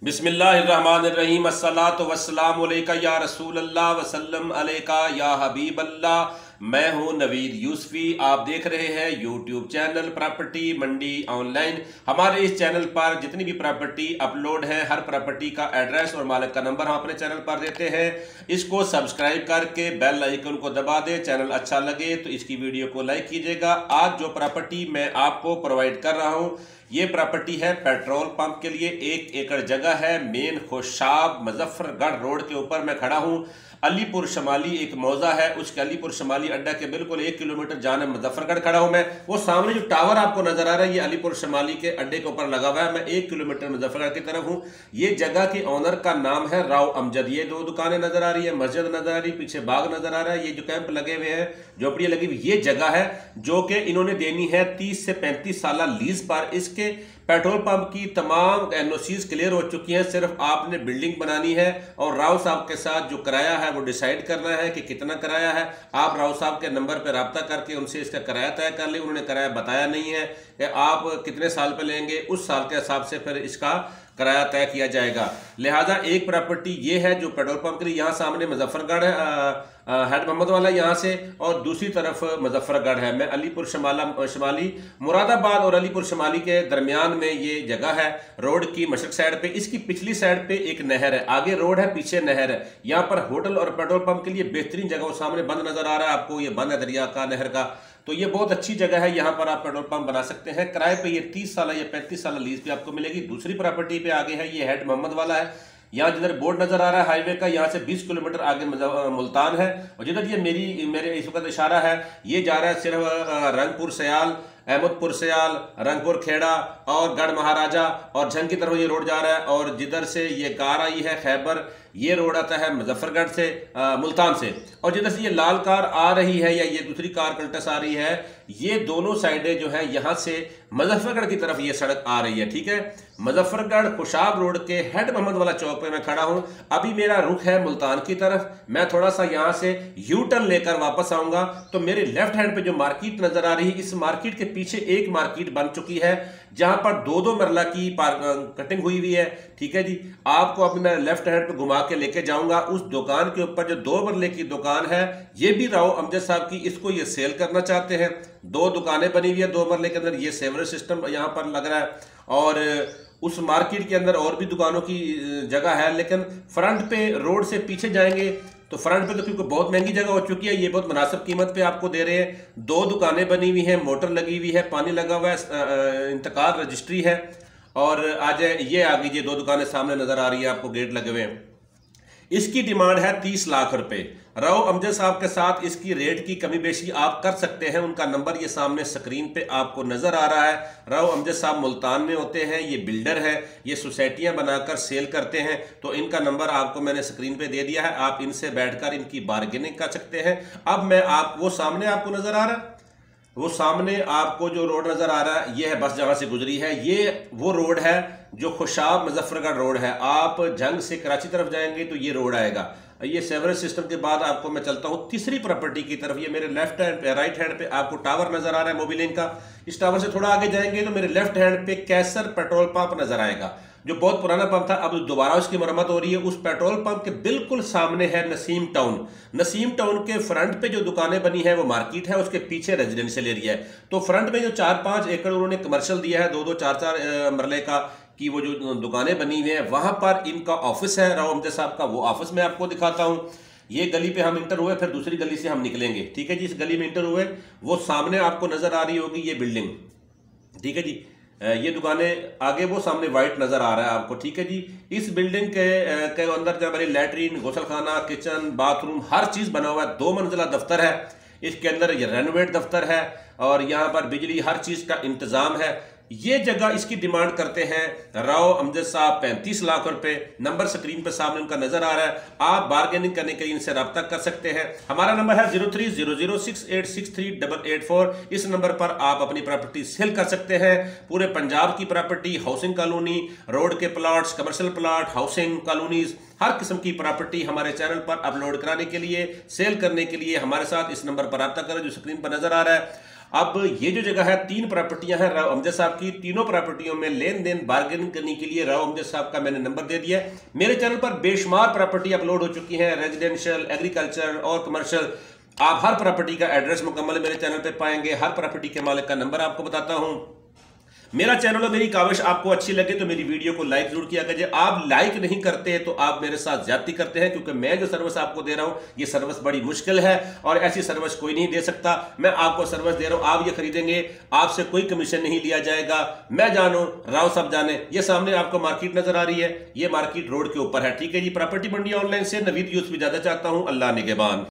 बिस्मिल्लाहिर्रहमानिर्रहीम अस्सलातु वस्सलामु अलैका या रसूल अल्लाह वसल्लम अलैका या हबीब अल्लाह। मैं हूं नवीद यूसुफी। आप देख रहे हैं यूट्यूब चैनल प्रॉपर्टी मंडी ऑनलाइन। हमारे इस चैनल पर जितनी भी प्रॉपर्टी अपलोड है, हर प्रॉपर्टी का एड्रेस और मालिक का नंबर हम अपने चैनल पर देते हैं। इसको सब्सक्राइब करके बेल आइकन को दबा दें। चैनल अच्छा लगे तो इसकी वीडियो को लाइक कीजिएगा। आज जो प्रॉपर्टी मैं आपको प्रोवाइड कर रहा हूं, ये प्रॉपर्टी है पेट्रोल पंप के लिए। 1 एकड़ जगह है, मेन खुशाब मुजफ्फरगढ़ रोड के ऊपर मैं खड़ा हूं। अलीपुर शमाली एक मौजा है, उसके अलीपुर शमाली अड्डा के बिल्कुल 1 किलोमीटर जाने मुजफ्फरगढ़ खड़ा हूं मैं। वो सामने जो टावर आपको नजर आ रहा है, ये अलीपुर शमाली के अड्डे के ऊपर लगा हुआ है। मैं 1 किलोमीटर मुजफ्फरगढ़ की तरफ हूं। ये जगह के ओनर का नाम है राव अमजद। ये 2 दुकानें नजर आ रही है, मस्जिद नजर आ रही है, पीछे बाग नजर आ रहा है। ये जो कैंप लगे हुए हैं, झोपड़ियां लगी हुई, ये जगह है जो कि इन्होंने देनी है 30 से 35 साल लीज पर। इसके पेट्रोल पंप की तमाम एनओसीज क्लियर हो चुकी हैं। सिर्फ आपने बिल्डिंग बनानी है और राव साहब के साथ जो किराया है वो डिसाइड करना है कि कितना किराया है। आप राव साहब के नंबर पर रब्ता करके उनसे इसका किराया तय कर ले। उन्होंने किराया बताया नहीं है कि आप कितने साल पे लेंगे, उस साल के हिसाब से फिर इसका किराया तय किया जाएगा। लिहाजा एक प्रॉपर्टी ये है जो पेट्रोल पंप के लिए, यहाँ सामने मुजफ्फरगढ़ है, हेड मोहम्मद वाला यहाँ से, और दूसरी तरफ मुजफ्फरगढ़ है। मैं अलीपुर शमाली मुरादाबाद और अलीपुर शमाली के दरमियान में ये जगह है, रोड की मशरक साइड पे। इसकी पिछली साइड पे एक नहर है, आगे रोड है, पीछे नहर है। यहाँ पर होटल और पेट्रोल पंप के लिए बेहतरीन जगह। वो सामने बंद नजर आ रहा है आपको, ये बंद है दरिया का, नहर का। तो ये बहुत अच्छी जगह है, यहाँ पर आप पेट्रोल पंप बना सकते हैं। किराए पे ये 30 साल या 35 साल लीज पे आपको मिलेगी। दूसरी प्रॉपर्टी पे आगे है, ये हेड मोहम्मद वाला है। यहाँ जिधर बोर्ड नजर आ रहा है हाईवे का, यहाँ से 20 किलोमीटर आगे मुल्तान है। और जिधर ये मेरे इस वक्त इशारा है, ये जा रहा है सिर्फ रंगपुर सयाल, अहमदपुर सयाल, रंगपुर खेड़ा और गढ़ महाराजा और झंग की तरफ ये रोड जा रहा है। और जिधर से ये कार आई है खैबर, ये रोड आता है मुजफ्फरगढ़ से, मुल्तान से। और जिधर से ये लाल कार आ रही है या ये दूसरी कार कल्टस आ रही है, ये दोनों साइडें जो है यहाँ से मुजफ्फरगढ़ की तरफ ये सड़क आ रही है। ठीक है, मुजफ्फरगढ़ खुशाब रोड के हेड मोहम्मद वाला चौक पे मैं खड़ा हूं। अभी मेरा रुख है मुल्तान की तरफ। मैं थोड़ा सा यहाँ से यू टर्न लेकर वापस आऊंगा तो मेरे लेफ्ट हैंड पे जो मार्केट नजर आ रही है, इस मार्केट के पीछे एक मार्केट बन चुकी है जहां पर 2-2 मरला की कटिंग हुई हुई है। ठीक है जी, आपको अभी मैं लेफ्ट हैंड पे घुमा के लेके जाऊंगा। उस दुकान के ऊपर जो 2 मरले की दुकान है, ये भी राव अमजद साहब की, इसको ये सेल करना चाहते हैं। 2 दुकानें बनी हुई है 2 मरले के अंदर। ये सेवरेज सिस्टम यहाँ पर लग रहा है और उस मार्केट के अंदर और भी दुकानों की जगह है। लेकिन फ्रंट पे रोड से पीछे जाएंगे तो फ्रंट पे तो क्योंकि बहुत महंगी जगह हो चुकी है, ये बहुत मुनासिब कीमत पे आपको दे रहे हैं। 2 दुकानें बनी हुई हैं, मोटर लगी हुई है, पानी लगा हुआ है, इंतकाल रजिस्ट्री है। और आज ये आ गई, 2 दुकानें सामने नजर आ रही है आपको, गेट लगे हुए हैं। इसकी डिमांड है 30 लाख रुपए। राव अमजद साहब के साथ इसकी रेट की कमी बेशी आप कर सकते हैं। उनका नंबर ये सामने स्क्रीन पे आपको नजर आ रहा है। राव अमजद साहब मुल्तान में होते हैं, ये बिल्डर है, ये सोसाइटियां बनाकर सेल करते हैं। तो इनका नंबर आपको मैंने स्क्रीन पे दे दिया है, आप इनसे बैठकर इनकी बार्गेनिंग कर सकते हैं। अब मैं वो सामने आपको नजर आ रहा है, वो सामने आपको जो रोड नजर आ रहा है, ये है बस जहां से गुजरी है। ये वो रोड है जो खुशाब मुजफ्फरगढ़ रोड है। आप जंग से कराची तरफ जाएंगे तो ये रोड आएगा। ये सेवरेज सिस्टम के बाद आपको मैं चलता हूं तीसरी प्रॉपर्टी की तरफ। ये मेरे लेफ्ट हैंड पे, राइट हैंड पे आपको टावर नजर आ रहा है मोबिलिंग का। इस टावर से थोड़ा आगे जाएंगे तो मेरे लेफ्ट हैंड पे कैसर पेट्रोल पंप नजर आएगा, जो बहुत पुराना पंप था, अब दोबारा उसकी मरम्मत हो रही है। उस पेट्रोल पंप के बिल्कुल सामने है नसीम टाउन। नसीम टाउन के फ्रंट पे जो दुकानें बनी है वो मार्केट है, उसके पीछे रेजिडेंशियल एरिया है। तो फ्रंट में जो 4-5 एकड़ उन्होंने कमर्शियल दिया है, 2-2, 4-4 मरले का की वो जो दुकानें बनी हुई हैं, वहां पर इनका ऑफिस है राव अमजद साहब का। वो ऑफिस मैं आपको दिखाता हूं। ये गली पे हम इंटर हुए, फिर दूसरी गली से हम निकलेंगे। ठीक है जी, इस गली में इंटर हुए, वो सामने आपको नजर आ रही होगी ये बिल्डिंग। ठीक है जी, ये दुकानें आगे, वो सामने व्हाइट नजर आ रहा है आपको। ठीक है जी, इस बिल्डिंग के अंदर जब मेरी लैट्रीन, गौसलखाना, किचन, बाथरूम, हर चीज बना हुआ है। 2 मंजिला दफ्तर है, इसके अंदर ये रेनोवेट दफ्तर है और यहाँ पर बिजली, हर चीज का इंतजाम है। ये जगह इसकी डिमांड करते हैं राव अमजद साहब 35 लाख रुपए। नंबर स्क्रीन पर सामने उनका नजर आ रहा है। आप बार्गेनिंग करने के लिए इनसे रब्ता कर सकते हैं। हमारा नंबर है 0300686384। इस नंबर पर आप अपनी प्रॉपर्टी सेल कर सकते हैं। पूरे पंजाब की प्रॉपर्टी, हाउसिंग कॉलोनी, रोड के plots, commercial plot, housing colonies, हर किस्म की प्रॉपर्टी हमारे चैनल पर अपलोड कराने के लिए, सेल करने के लिए हमारे साथ इस नंबर पर रब्ता करें जो स्क्रीन पर नजर आ रहा है। अब ये जो जगह है 3 प्रॉपर्टियां हैं राव अमजद साहब की, तीनों प्रॉपर्टियों में लेन देन बार्गेनिंग करने के लिए राव अमजद साहब का मैंने नंबर दे दिया है। मेरे चैनल पर बेशुमार प्रॉपर्टी अपलोड हो चुकी है, रेजिडेंशियल, एग्रीकल्चर और कमर्शियल। आप हर प्रॉपर्टी का एड्रेस मुकम्मल मेरे चैनल पे पाएंगे, हर प्रॉपर्टी के मालिक का नंबर आपको बताता हूं। मेरा चैनल और मेरी काविश आपको अच्छी लगे तो मेरी वीडियो को लाइक जरूर किया कीजिए। आप लाइक नहीं करते तो आप मेरे साथ ज्यादती करते हैं, क्योंकि मैं जो सर्विस आपको दे रहा हूं ये सर्विस बड़ी मुश्किल है और ऐसी सर्विस कोई नहीं दे सकता। मैं आपको सर्विस दे रहा हूं, आप ये खरीदेंगे, आपसे कोई कमीशन नहीं लिया जाएगा। मैं जानू, राव साहब जाने। ये सामने आपको मार्केट नजर आ रही है, ये मार्केट रोड के ऊपर है। ठीक है जी। प्रॉपर्टी मंडी ऑनलाइन से नवीद यूसुफ इजाजत चाहता हूं। अल्लाह निगहबान।